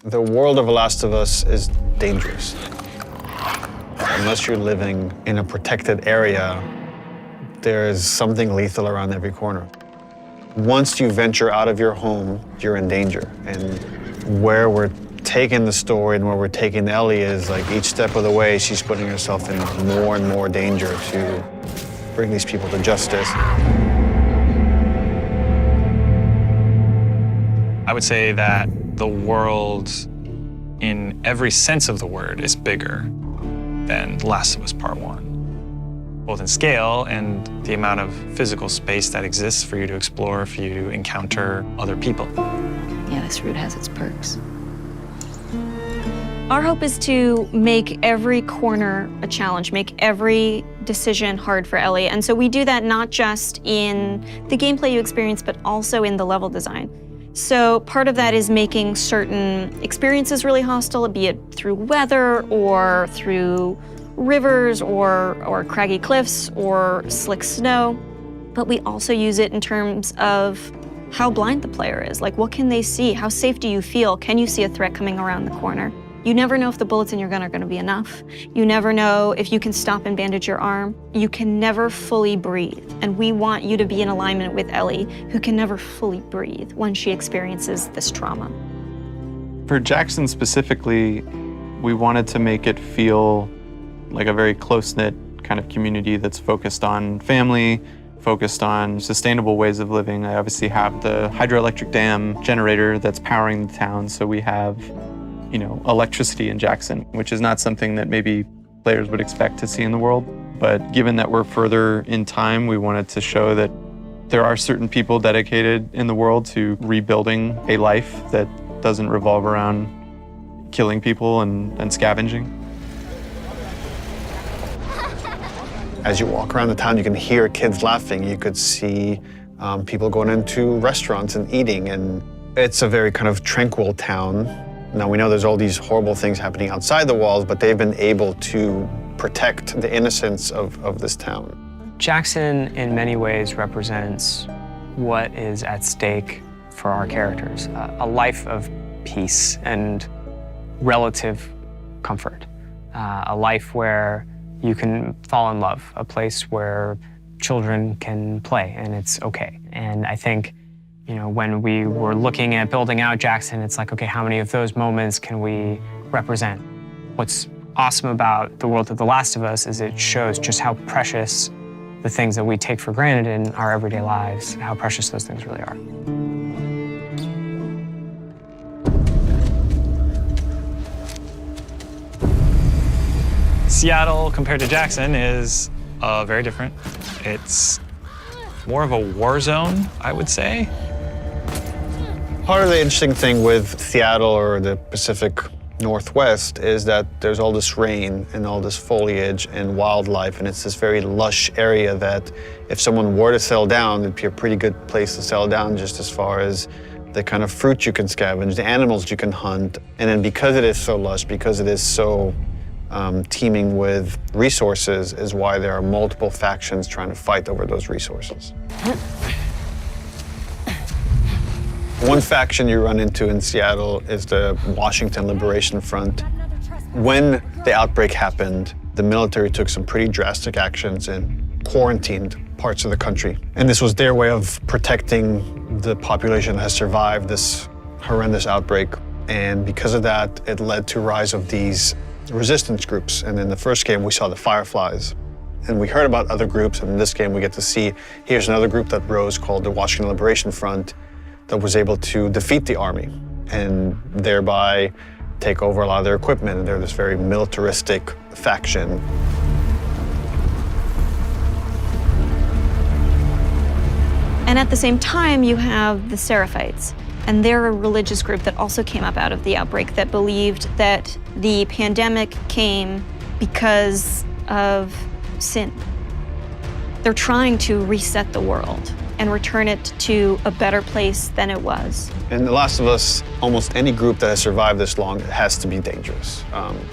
The world of The Last of Us is dangerous. Unless you're living in a protected area, there is something lethal around every corner. Once you venture out of your home, you're in danger. And where we're taking the story and where we're taking Ellie is like each step of the way, she's putting herself in more and more danger to bring these people to justice. I would say that the world, in every sense of the word, is bigger than The Last of Us Part 1. Both in scale and the amount of physical space that exists for you to explore, for you to encounter other people. Yeah, this route has its perks. Our hope is to make every corner a challenge, make every decision hard for Ellie. And so we do that not just in the gameplay you experience, but also in the level design. So part of that is making certain experiences really hostile, be it through weather or through rivers or craggy cliffs or slick snow. But we also use it in terms of how blind the player is. Like, what can they see? How safe do you feel? Can you see a threat coming around the corner? You never know if the bullets in your gun are going to be enough. You never know if you can stop and bandage your arm. You can never fully breathe. And we want you to be in alignment with Ellie, who can never fully breathe when she experiences this trauma. For Jackson specifically, we wanted to make it feel like a very close-knit kind of community that's focused on family, focused on sustainable ways of living. I obviously have the hydroelectric dam generator that's powering the town, so we have electricity in Jackson, which is not something that maybe players would expect to see in the world. But given that we're further in time, we wanted to show that there are certain people dedicated in the world to rebuilding a life that doesn't revolve around killing people and scavenging. As you walk around the town, you can hear kids laughing. You could see people going into restaurants and eating. And it's a very kind of tranquil town. Now, we know there's all these horrible things happening outside the walls, but they've been able to protect the innocence of this town. Jackson, in many ways, represents what is at stake for our characters. A life of peace and relative comfort. A life where you can fall in love, a place where children can play and it's okay. And I think when we were looking at building out Jackson, it's like, okay, how many of those moments can we represent? What's awesome about the world of The Last of Us is it shows just how precious the things that we take for granted in our everyday lives, how precious those things really are. Seattle, compared to Jackson, is very different. It's more of a war zone, I would say. Part of the interesting thing with Seattle or the Pacific Northwest is that there's all this rain and all this foliage and wildlife, and it's this very lush area that if someone were to settle down, it'd be a pretty good place to settle down, just as far as the kind of fruit you can scavenge, the animals you can hunt. And then because it is so lush, because it is so teeming with resources, is why there are multiple factions trying to fight over those resources. One faction you run into in Seattle is the Washington Liberation Front. When the outbreak happened, the military took some pretty drastic actions and quarantined parts of the country. And this was their way of protecting the population that has survived this horrendous outbreak. And because of that, it led to rise of these resistance groups. And in the first game, we saw the Fireflies. And we heard about other groups, and in this game, we get to see, here's another group that rose called the Washington Liberation Front, that was able to defeat the army and thereby take over a lot of their equipment. And they're this very militaristic faction. And at the same time, you have the Seraphites. And they're a religious group that also came up out of the outbreak that believed that the pandemic came because of sin. They're trying to reset the world and return it to a better place than it was. In The Last of Us, almost any group that has survived this long has to be dangerous.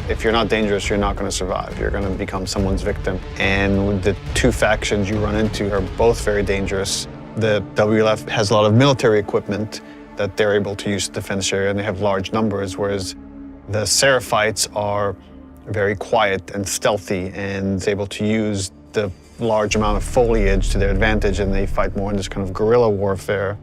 If you're not dangerous, you're not going to survive. You're going to become someone's victim. And the two factions you run into are both very dangerous. The WLF has a lot of military equipment, that they're able to use the defense area, and they have large numbers, whereas the Seraphites are very quiet and stealthy and able to use the large amount of foliage to their advantage, and they fight more in this kind of guerrilla warfare.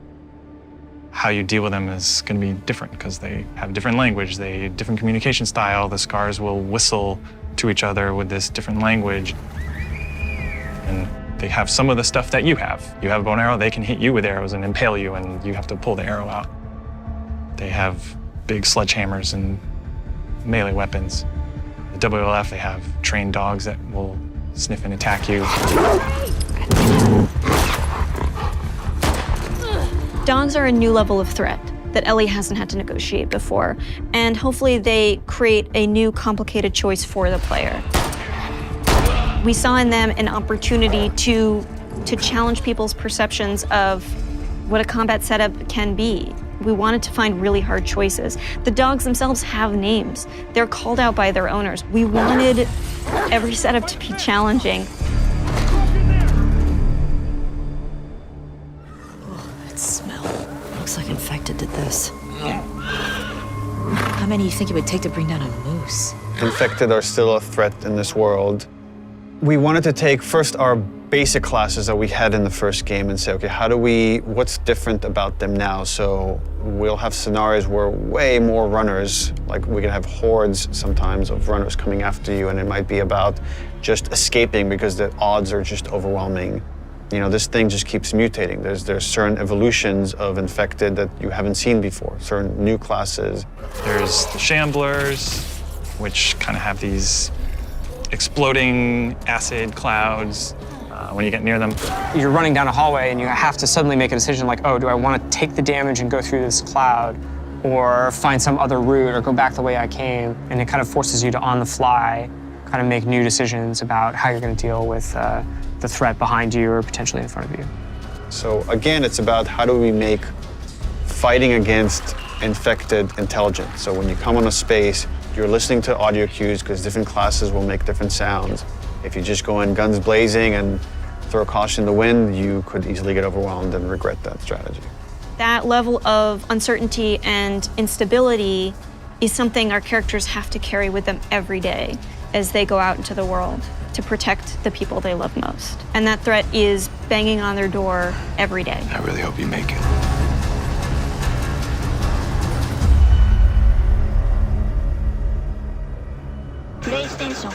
How you deal with them is going to be different because they have different language, different communication style. The scars will whistle to each other with this different language. And they have some of the stuff that you have. You have a bow and arrow, they can hit you with arrows and impale you, and you have to pull the arrow out. They have big sledgehammers and melee weapons. The WLF, they have trained dogs that will sniff and attack you. Dogs are a new level of threat that Ellie hasn't had to negotiate before, and hopefully they create a new complicated choice for the player. We saw in them an opportunity to challenge people's perceptions of what a combat setup can be. We wanted to find really hard choices. The dogs themselves have names. They're called out by their owners. We wanted every setup to be challenging. That smell. Looks like infected did this. How many do you think it would take to bring down a moose? Infected are still a threat in this world. We wanted to take first our basic classes that we had in the first game and say, okay, what's different about them now? So we'll have scenarios where way more runners, like we can have hordes sometimes of runners coming after you, and it might be about just escaping because the odds are just overwhelming. You know, this thing just keeps mutating. There's certain evolutions of infected that you haven't seen before, certain new classes. There's the shamblers, which kind of have these exploding acid clouds when you get near them. You're running down a hallway and you have to suddenly make a decision like, oh, do I want to take the damage and go through this cloud or find some other route or go back the way I came? And it kind of forces you to, on the fly, kind of make new decisions about how you're going to deal with the threat behind you or potentially in front of you. So again, it's about how do we make fighting against infected intelligent. So when you come on a space, you're listening to audio cues because different classes will make different sounds. If you just go in guns blazing and throw caution in the wind, you could easily get overwhelmed and regret that strategy. That level of uncertainty and instability is something our characters have to carry with them every day as they go out into the world to protect the people they love most. And that threat is banging on their door every day. I really hope you make it. PlayStation